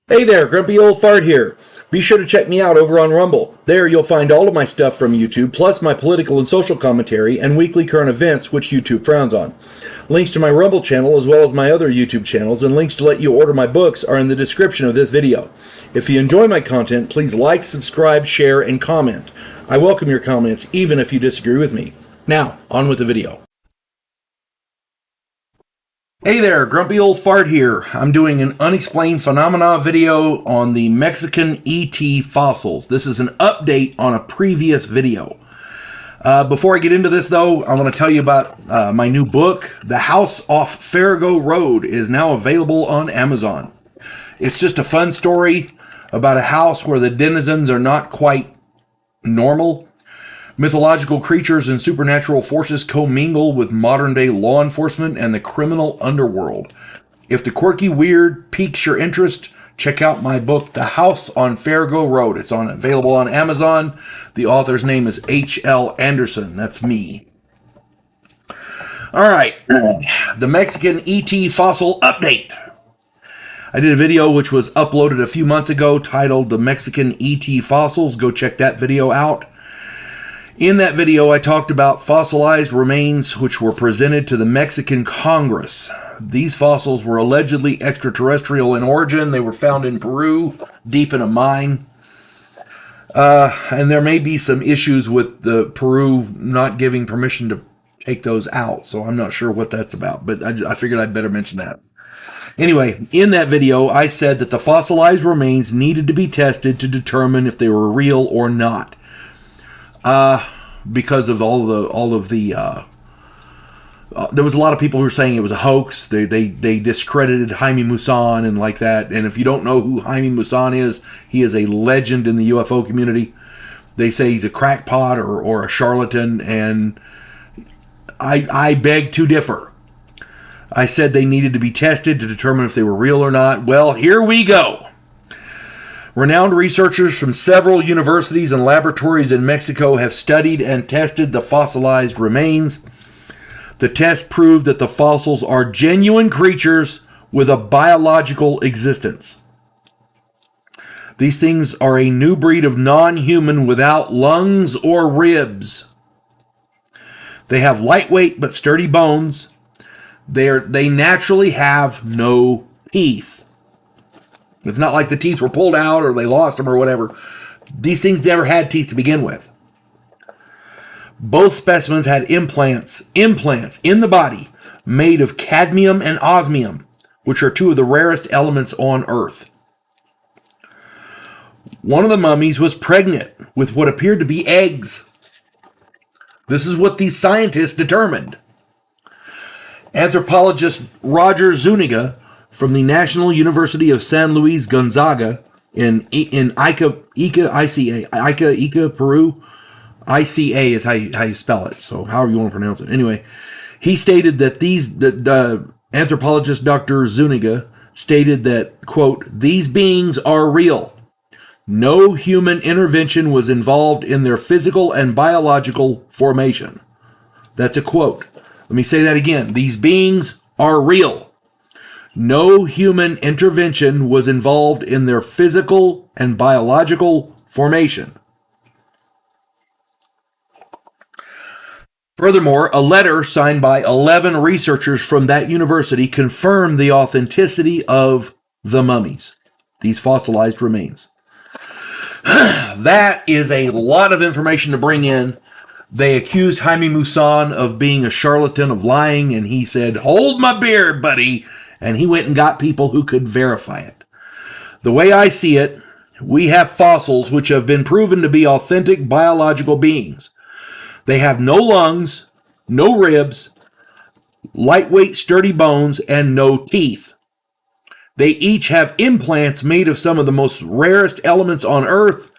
Hey there, Grumpy Old Fart here. Be sure to check me out over on Rumble. There you'll find all of my stuff from YouTube, plus my political and social commentary and weekly current events, which YouTube frowns on. Links to my Rumble channel, as well as my other YouTube channels, and links to let you order my books are in the description of this video. If you enjoy my content, please like, subscribe, share, and comment. I welcome your comments, even if you disagree with me. Now, on with the video. Hey there, Grumpy Old Fart here. I'm doing an unexplained phenomena video on the Mexican ET fossils. This is an update on a previous video. Before I get into this, though, I want to tell you about my new book. The House Off Farrago Road is now available on Amazon. It's just a fun story about a house where the denizens are not quite normal. Mythological creatures and supernatural forces commingle with modern-day law enforcement and the criminal underworld. If the quirky weird piques your interest, check out my book, The House on Farrago Road. It's available on Amazon. The author's name is H.L. Anderson. That's me. All right, the Mexican ET fossil update. I did a video which was uploaded a few months ago titled The Mexican ET Fossils. Go check that video out. In that video, I talked about fossilized remains which were presented to the Mexican Congress. These fossils were allegedly extraterrestrial in origin. They were found in Peru, deep in a mine. And there may be some issues with the Peru not giving permission to take those out, so I'm not sure what that's about, but I figured I'd better mention that. Anyway, in that video, I said that the fossilized remains needed to be tested to determine if they were real or not. Because of there was a lot of people who were saying it was a hoax. They discredited Jaime Maussan and like that. And if you don't know who Jaime Maussan is, he is a legend in the UFO community. They say he's a crackpot or a charlatan, and I beg to differ. I said they needed to be tested to determine if they were real or not. Well, here we go. Renowned researchers from several universities and laboratories in Mexico have studied and tested the fossilized remains. The test proved that the fossils are genuine creatures with a biological existence. These things are a new breed of non-human without lungs or ribs. They have lightweight but sturdy bones. They naturally have no teeth. It's not like the teeth were pulled out or they lost them or whatever. These things never had teeth to begin with. Both specimens had implants in the body made of cadmium and osmium, which are two of the rarest elements on Earth. One of the mummies was pregnant with what appeared to be eggs. This is what these scientists determined. Anthropologist Roger Zuniga from the National University of San Luis Gonzaga in Ica, Peru. ICA is how you spell it, so however you want to pronounce it. Anyway, he stated that anthropologist Dr. Zuniga stated that, quote, "These beings are real. No human intervention was involved in their physical and biological formation." That's a quote. Let me say that again. These beings are real. No human intervention was involved in their physical and biological formation. Furthermore, a letter signed by 11 researchers from that university confirmed the authenticity of the mummies, these fossilized remains. That is a lot of information to bring in. They accused Jaime Maussan of being a charlatan, of lying, and he said, "Hold my beer, buddy." And he went and got people who could verify it. The way I see it, we have fossils which have been proven to be authentic biological beings. They have no lungs, no ribs, lightweight, sturdy bones, and no teeth. They each have implants made of some of the most rarest elements on Earth.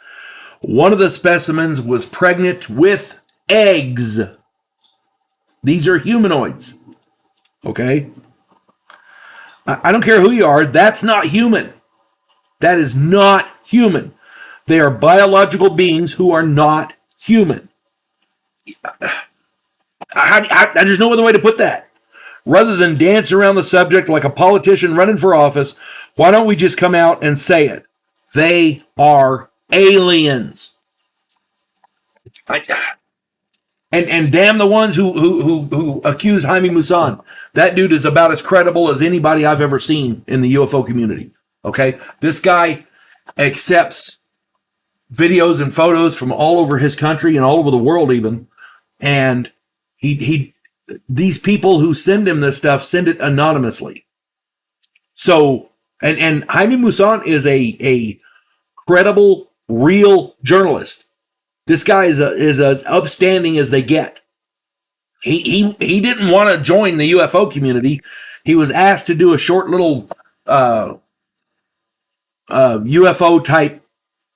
One of the specimens was pregnant with eggs. These are humanoids. Okay? I don't care who you are. That's not human. That is not human. They are biological beings who are not human. There's no other way to put that. Rather than dance around the subject like a politician running for office, why don't we just come out and say it? They are aliens. And damn the ones who accuse Jaime Maussan. That dude is about as credible as anybody I've ever seen in the UFO community. Okay? This guy accepts videos and photos from all over his country and all over the world even. And these people who send him this stuff send it anonymously. So, and Jaime Maussan is a credible, real journalist. This guy is as upstanding as they get. He didn't want to join the UFO community. He was asked to do a short little UFO type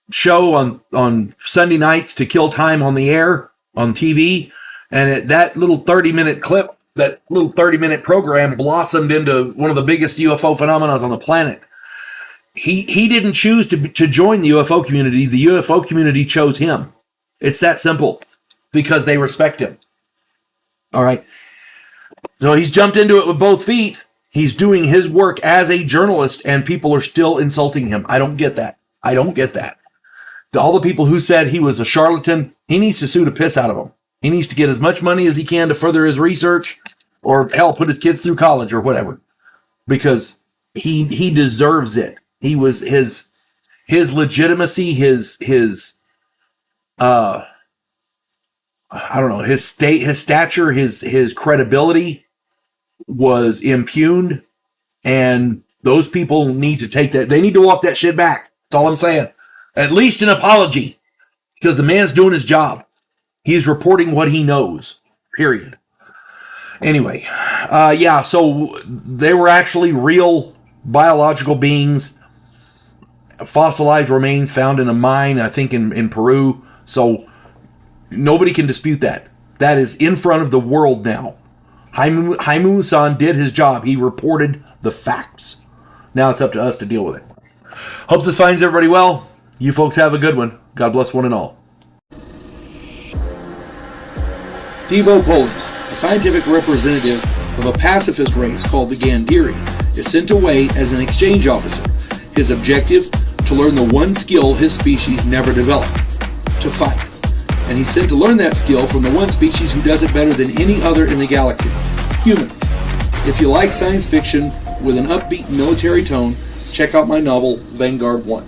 show on Sunday nights to kill time on the air on TV, and that little 30-minute clip, that little 30-minute program blossomed into one of the biggest UFO phenomena on the planet. He didn't choose to join the UFO community. The UFO community chose him. It's that simple, because they respect him. All right. So he's jumped into it with both feet. He's doing his work as a journalist, and people are still insulting him. I don't get that. I don't get that. All the people who said he was a charlatan, he needs to sue the piss out of them. He needs to get as much money as he can to further his research, or hell, put his kids through college or whatever, because he deserves it. He was his legitimacy, his I don't know, his stature, his credibility was impugned, and those people need to take that. They need to walk that shit back. That's all I'm saying. At least an apology, because the man's doing his job. He's reporting what he knows, period. Anyway, yeah, so they were actually real biological beings, fossilized remains found in a mine, I think in Peru. So nobody can dispute that. That is in front of the world now. Jaime Maussan did his job. He reported the facts. Now it's up to us to deal with it. Hope this finds everybody well. You folks have a good one. God bless one and all. Devo Poland, a scientific representative of a pacifist race called the Gandhiri, is sent away as an exchange officer. His objective? To learn the one skill his species never developed: to fight. And he's sent to learn that skill from the one species who does it better than any other in the galaxy: humans. If you like science fiction with an upbeat military tone, check out my novel, Vanguard One.